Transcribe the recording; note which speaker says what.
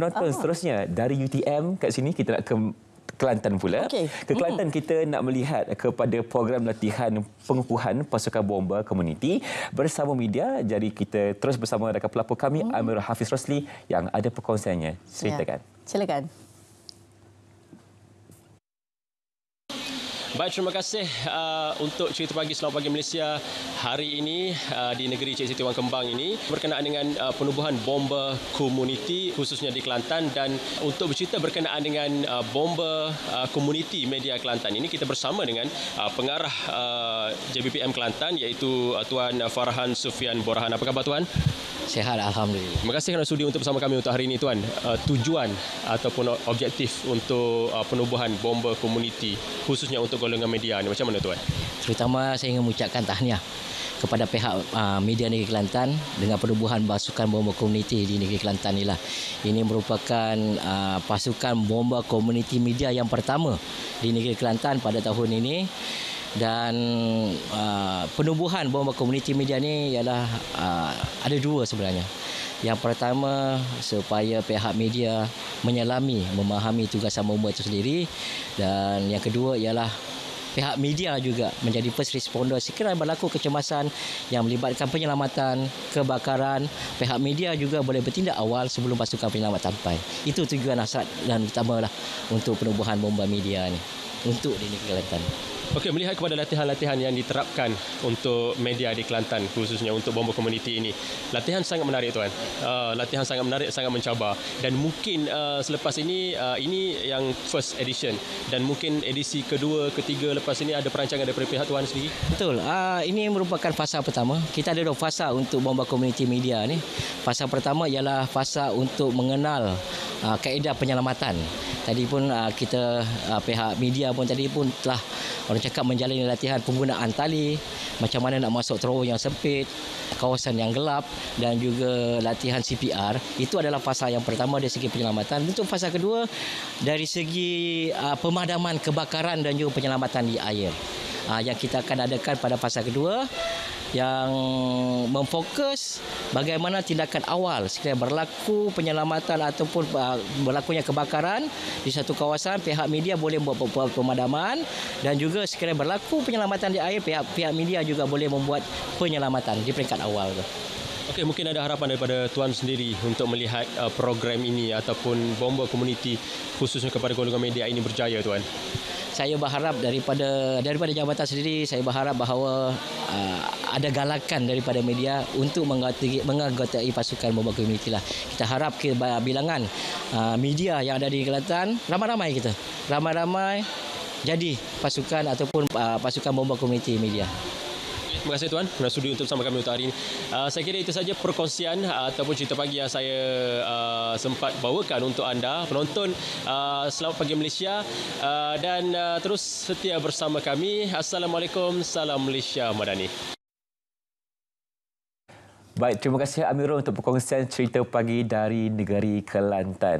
Speaker 1: penonton seterusnya dari UTM kat sini kita nak ke Kelantan pula. Ke Kelantan kita nak melihat kepada program latihan pengukuhan pasukan bomba komuniti bersama media. Jadi kita terus bersama rakan pelapor kami Amirul Hafiz Rosli yang ada perkongsiannya. Ceritakan.
Speaker 2: Ya. Silakan.
Speaker 3: Baik, terima kasih untuk Cerita Pagi Selamat Pagi Malaysia hari ini di negeri Cik Siti Wang Kembang ini berkenaan dengan penubuhan bomba komuniti khususnya di Kelantan, dan untuk bercerita berkenaan dengan bomba komuniti media Kelantan ini kita bersama dengan pengarah JBPM Kelantan iaitu Tuan Farhan Sufian Borhan. Apa khabar Tuan?
Speaker 4: Sihat, alhamdulillah.
Speaker 3: Terima kasih kerana sudi untuk bersama kami untuk hari ini Tuan. Tujuan ataupun objektif untuk penubuhan bomba komuniti khususnya untuk golongan media ni macam mana Tuan?
Speaker 4: Terutama saya ingin mengucapkan tahniah kepada pihak media negeri Kelantan dengan penubuhan pasukan bomba komuniti di negeri Kelantan inilah. Ini merupakan pasukan bomba komuniti media yang pertama di negeri Kelantan pada tahun ini. Dan penubuhan bomba komuniti media ni ialah ada dua sebenarnya. Yang pertama, supaya pihak media menyelami, memahami tugasan bomba itu sendiri, dan yang kedua ialah pihak media juga menjadi first responder sekiranya berlaku kecemasan yang melibatkan penyelamatan, kebakaran, pihak media juga boleh bertindak awal sebelum pasukan penyelamat sampai. Itu tujuan asas dan utamalah untuk penubuhan bomba media ni untuk di negeri Kelantan.
Speaker 3: Okey, melihat kepada latihan-latihan yang diterapkan untuk media di Kelantan, khususnya untuk bomba komuniti ini, latihan sangat menarik Tuan. Latihan sangat menarik, sangat mencabar. Dan mungkin selepas ini yang first edition, dan mungkin edisi kedua, ketiga lepas ini ada perancangan daripada pihak Tuan sendiri?
Speaker 4: Betul. Ini merupakan fasa pertama. Kita ada dua fasa untuk bomba komuniti media ni. Fasa pertama ialah fasa untuk mengenal kaedah penyelamatan. Tadi pun kita pihak media pun tadi pun telah orang cakap menjalani latihan penggunaan tali, macam mana nak masuk terowong yang sempit, kawasan yang gelap, dan juga latihan CPR. Itu adalah fasa yang pertama dari segi penyelamatan. Untuk fasa kedua dari segi pemadaman kebakaran dan juga penyelamatan di air. Yang kita akan adakan pada fasa kedua yang memfokus bagaimana tindakan awal sekiranya berlaku penyelamatan ataupun berlakunya kebakaran di satu kawasan, pihak media boleh membuat pemadaman, dan juga sekiranya berlaku penyelamatan di air, pihak media juga boleh membuat penyelamatan di peringkat awal.
Speaker 3: Okey, mungkin ada harapan daripada Tuan sendiri untuk melihat program ini ataupun bomba komuniti khususnya kepada golongan media ini berjaya Tuan?
Speaker 4: Saya berharap daripada jabatan sendiri, saya berharap bahawa ada galakan daripada media untuk menganggotai pasukan bomba komuniti lah. Kita harap bilangan media yang ada di Kelantan ramai-ramai kita. Ramai-ramai jadi pasukan ataupun pasukan bomba komuniti media.
Speaker 3: Terima kasih Tuan kerana sudi untuk bersama kami untuk hari ini. Saya kira itu saja perkongsian ataupun cerita pagi yang saya sempat bawakan untuk anda penonton Selamat Pagi Malaysia, dan terus setia bersama kami. Assalamualaikum, salam Malaysia Madani.
Speaker 1: Baik, terima kasih Amirul untuk perkongsian cerita pagi dari negeri Kelantan.